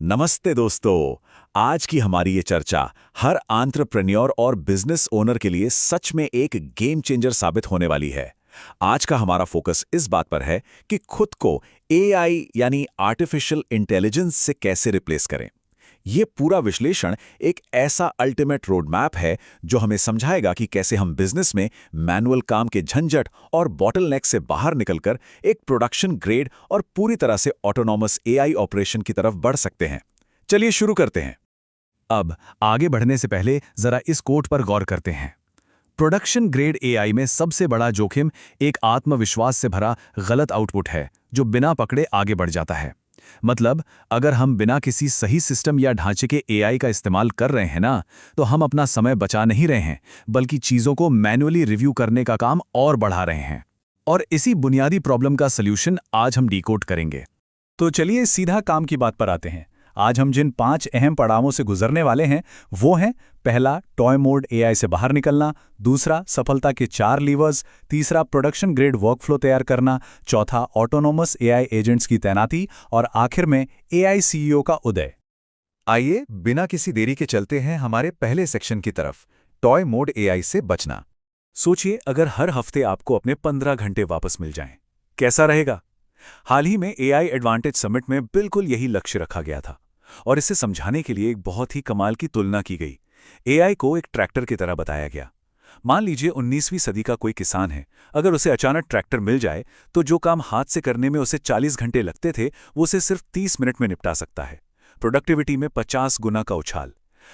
नमस्ते दोस्तों। आज की हमारी ये चर्चा हर एंटरप्रेन्योर और बिजनेस ओनर के लिए सच में एक गेम चेंजर साबित होने वाली है। आज का हमारा फोकस इस बात पर है कि खुद को एआई यानी आर्टिफिशियल इंटेलिजेंस से कैसे रिप्लेस करें। ये पूरा विश्लेषण एक ऐसा अल्टीमेट रोड मैप है जो हमें समझाएगा कि कैसे हम बिजनेस में मैनुअल काम के झंझट और बॉटलनेक से बाहर निकलकर एक प्रोडक्शन ग्रेड और पूरी तरह से ऑटोनॉमस एआई ऑपरेशन की तरफ बढ़ सकते हैं। चलिए शुरू करते हैं। अब आगे बढ़ने से पहले जरा इस कोट पर गौर करते हैं। प्रोडक्शन ग्रेड एआई में सबसे बड़ा जोखिम एक आत्मविश्वास से भरा गलत आउटपुट है जो बिना पकड़े आगे बढ़ जाता है। मतलब अगर हम बिना किसी सही सिस्टम या ढांचे के एआई का इस्तेमाल कर रहे हैं ना, तो हम अपना समय बचा नहीं रहे हैं, बल्कि चीज़ों को मैन्युअली रिव्यू करने का काम और बढ़ा रहे हैं। और इसी बुनियादी प्रॉब्लम का सल्यूशन आज हम डिकोड करेंगे। तो चलिए सीधा काम की बात पर आते हैं। आज हम जिन 5 अहम पड़ावों से गुजरने वाले हैं वो हैं, पहला टॉय मोड एआई से बाहर निकलना, दूसरा सफलता के 4 लीवर्स, तीसरा प्रोडक्शन ग्रेड वर्कफ्लो तैयार करना, चौथा ऑटोनोमस एआई एजेंट्स की तैनाती और आखिर में एआई सीईओ का उदय। आइए बिना किसी देरी के चलते हैं हमारे पहले सेक्शन की तरफ, टॉय मोड एआई से बचना। सोचिए अगर हर हफ्ते आपको अपने 15 घंटे वापस मिल जाएं, कैसा रहेगा? हाल ही में एआई एडवांटेज समिट में बिल्कुल यही लक्ष्य रखा गया था और इसे समझाने के लिए एक बहुत ही कमाल की तुलना की गई। एआई को एक ट्रैक्टर की तरह बताया गया। मान लीजिए 19वीं सदी का कोई किसान है। अगर उसे अचानक ट्रैक्टर मिल जाए तो जो काम हाथ से करने में उसे 40 घंटे लगते थे वो उसे सिर्फ 30 मिनट में निपटा सकता है। प्रोडक्टिविटी में 50 गुना का उछाल।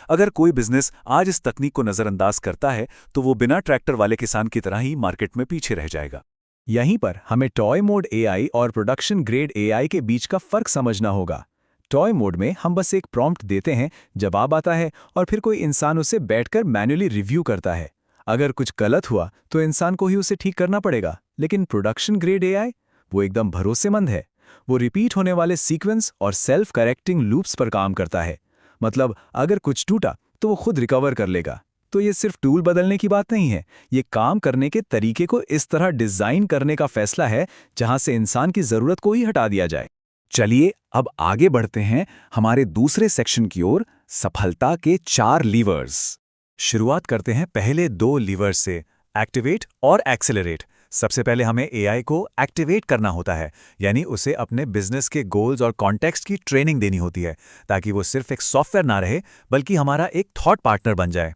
अगर कोई बिजनेस आज इस तकनीक को नजरअंदाज करता है तो वो बिना ट्रैक्टर वाले किसान की तरह ही मार्केट में पीछे रह जाएगा। यहीं पर हमें टॉय मोड एआई और प्रोडक्शन ग्रेड एआई के बीच का फर्क समझना होगा। टॉय मोड में हम बस एक प्रॉम्प्ट देते हैं, जवाब आता है और फिर कोई इंसान उसे बैठकर मैन्युअली रिव्यू करता है। अगर कुछ गलत हुआ तो इंसान को ही उसे ठीक करना पड़ेगा। लेकिन प्रोडक्शन ग्रेड एआई वो एकदम भरोसेमंद है। वो रिपीट होने वाले सीक्वेंस और सेल्फ करेक्टिंग लूप्स पर काम करता है। मतलब अगर कुछ टूटा तो वो खुद रिकवर कर लेगा। तो ये सिर्फ टूल बदलने की बात नहीं है, ये काम करने के तरीके को इस तरह डिजाइन करने का फैसला है जहां से इंसान की जरूरत को ही हटा दिया जाए। चलिए अब आगे बढ़ते हैं हमारे दूसरे सेक्शन की ओर, सफलता के 4 लीवर्स। शुरुआत करते हैं पहले 2 लीवर्स से, एक्टिवेट और एक्सेलरेट। सबसे पहले हमें एआई को एक्टिवेट करना होता है, यानी उसे अपने बिजनेस के गोल्स और कॉन्टेक्स्ट की ट्रेनिंग देनी होती है ताकि वो सिर्फ एक सॉफ्टवेयर ना रहे बल्कि हमारा एक थॉट पार्टनर बन जाए।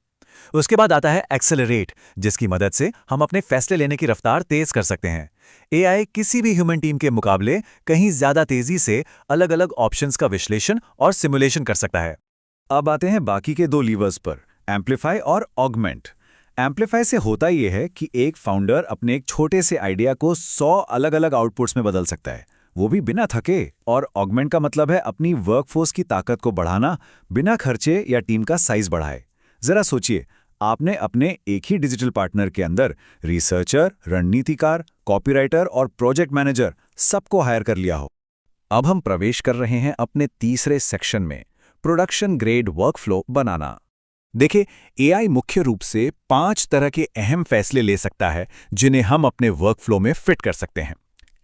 उसके बाद आता है एक्सेलरेट, जिसकी मदद से हम अपने फैसले लेने की रफ्तार तेज कर सकते हैं। एआई किसी भी ह्यूमन टीम के मुकाबले कहीं ज्यादा तेजी से अलग अलग ऑप्शंस का विश्लेषण और सिमुलेशन कर सकता है। अब आते हैं बाकी के 2 लीवर्स पर, एम्पलीफाई और ऑगमेंट। एम्पलीफाई से होता यह है कि एक फाउंडर अपने एक छोटे से आइडिया को 100 अलग अलग आउटपुट्स में बदल सकता है, वो भी बिना थके। और ऑगमेंट का मतलब है अपनी वर्कफोर्स की ताकत को बढ़ाना बिना खर्चे या टीम का साइज बढ़ाए। जरा सोचिए, आपने अपने एक ही डिजिटल पार्टनर के अंदर रिसर्चर, रणनीतिकार, कॉपीराइटर और प्रोजेक्ट मैनेजर सबको हायर कर लिया हो। अब हम प्रवेश कर रहे हैं अपने तीसरे सेक्शन में, प्रोडक्शन ग्रेड वर्कफ्लो बनाना। देखिए, एआई मुख्य रूप से 5 तरह के अहम फैसले ले सकता है जिन्हें हम अपने वर्कफ्लो में फिट कर सकते हैं।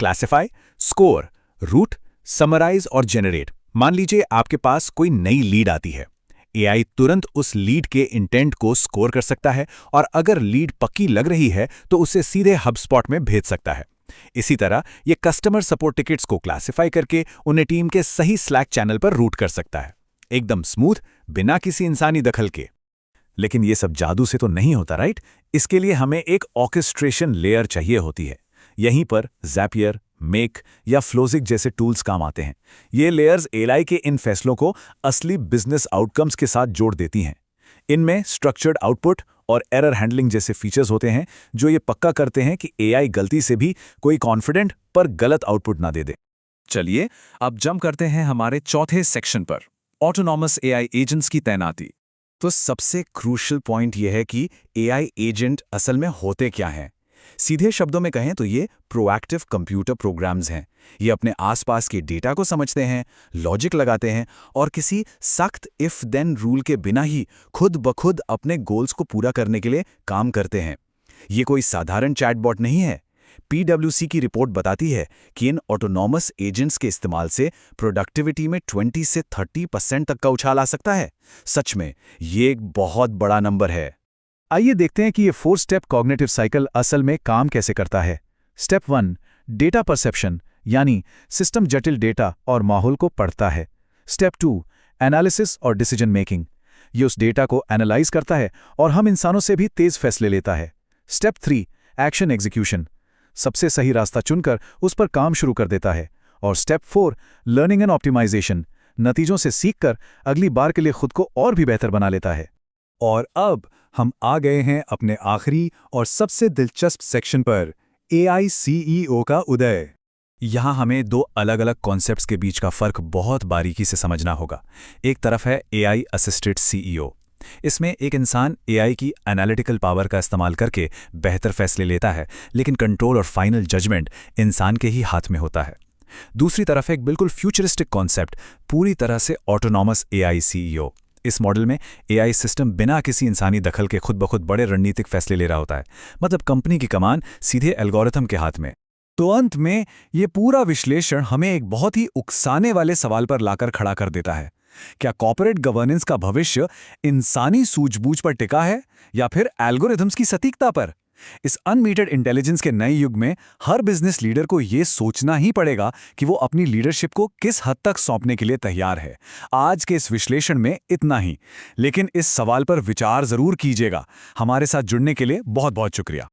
क्लासिफाई, स्कोर, रूट, समराइज और जेनरेट। मान लीजिए आपके पास कोई नई लीड आती है। एआई तुरंत उस लीड के इंटेंट को स्कोर कर सकता है और अगर लीड पक्की लग रही है तो उसे सीधे हबस्पॉट में भेज सकता है। इसी तरह ये कस्टमर सपोर्ट टिकट्स को क्लासिफाई करके उन्हें टीम के सही स्लैक चैनल पर रूट कर सकता है, एकदम स्मूथ, बिना किसी इंसानी दखल के। लेकिन ये सब जादू से तो नहीं होता, राइट? इसके लिए हमें एक ऑर्केस्ट्रेशन लेयर चाहिए होती है। यहीं पर ज़ैपियर, मेक या फ्लोजिक जैसे टूल्स काम आते हैं। ये लेयर्स एआई के इन फैसलों को असली बिजनेस आउटकम्स के साथ जोड़ देती हैं। इनमें स्ट्रक्चर्ड आउटपुट और एरर हैंडलिंग जैसे फीचर्स होते हैं जो ये पक्का करते हैं कि एआई गलती से भी कोई कॉन्फिडेंट पर गलत आउटपुट ना दे दे। चलिए अब जंप करते हैं हमारे चौथे सेक्शन पर, ऑटोनॉमस एआई एजेंट्स की तैनाती। तो सबसे क्रूशियल पॉइंट यह है कि एआई एजेंट असल में होते क्या हैं। सीधे शब्दों में कहें तो ये प्रोएक्टिव कंप्यूटर प्रोग्राम्स हैं। ये अपने आसपास के डेटा को समझते हैं, लॉजिक लगाते हैं और किसी सख्त इफ देन रूल के बिना ही खुद ब खुद अपने गोल्स को पूरा करने के लिए काम करते हैं। ये कोई साधारण चैटबॉट नहीं है। PwC की रिपोर्ट बताती है कि इन ऑटोनॉमस एजेंट्स के इस्तेमाल से प्रोडक्टिविटी में 20 से 30% तक का उछाल आ सकता है। सच में ये एक बहुत बड़ा नंबर है। आइए देखते हैं कि ये 4 स्टेप कॉग्निटिव साइकिल असल में काम कैसे करता है। स्टेप 1, डेटा परसेप्शन, यानी सिस्टम जटिल डेटा और माहौल को पढ़ता है। स्टेप 2, एनालिसिस और डिसीजन मेकिंग, ये उस डेटा को एनालाइज करता है और हम इंसानों से भी तेज फैसले लेता है। स्टेप 3, एक्शन एग्जीक्यूशन, सबसे सही रास्ता चुनकर उस पर काम शुरू कर देता है। और स्टेप 4, लर्निंग एंड ऑप्टिमाइजेशन, नतीजों से सीखकर अगली बार के लिए खुद को और भी बेहतर बना लेता है। और अब हम आ गए हैं अपने आखिरी और सबसे दिलचस्प सेक्शन पर, AI CEO का उदय। यहाँ हमें 2 अलग-अलग कॉन्सेप्ट्स के बीच का फर्क बहुत बारीकी से समझना होगा। एक तरफ है AI असिस्टेड CEO। इसमें एक इंसान AI की एनालिटिकल पावर का इस्तेमाल करके बेहतर फैसले लेता है, लेकिन कंट्रोल और फाइनल जजमेंट इंसान के ही हाथ में होता है। दूसरी तरफ एक बिल्कुल फ्यूचरिस्टिक कॉन्सेप्ट, पूरी तरह से ऑटोनॉमस AI CEO। इस मॉडल में AI सिस्टम बिना किसी इंसानी दखल के खुद ब खुद बड़े रणनीतिक फैसले ले रहा होता है, मतलब कंपनी की कमान सीधे एल्गोरिथम के हाथ में। तो अंत में ये पूरा विश्लेषण हमें एक बहुत ही उकसाने वाले सवाल पर लाकर खड़ा कर देता है। क्या कॉर्पोरेट गवर्नेंस का भविष्य इंसानी सूझबूझ पर टिका है या फिर एल्गोरिथम्स की सटीकता पर? इस अनमीटेड इंटेलिजेंस के नए युग में हर बिजनेस लीडर को यह सोचना ही पड़ेगा कि वो अपनी लीडरशिप को किस हद तक सौंपने के लिए तैयार है। आज के इस विश्लेषण में इतना ही, लेकिन इस सवाल पर विचार जरूर कीजिएगा। हमारे साथ जुड़ने के लिए बहुत बहुत शुक्रिया।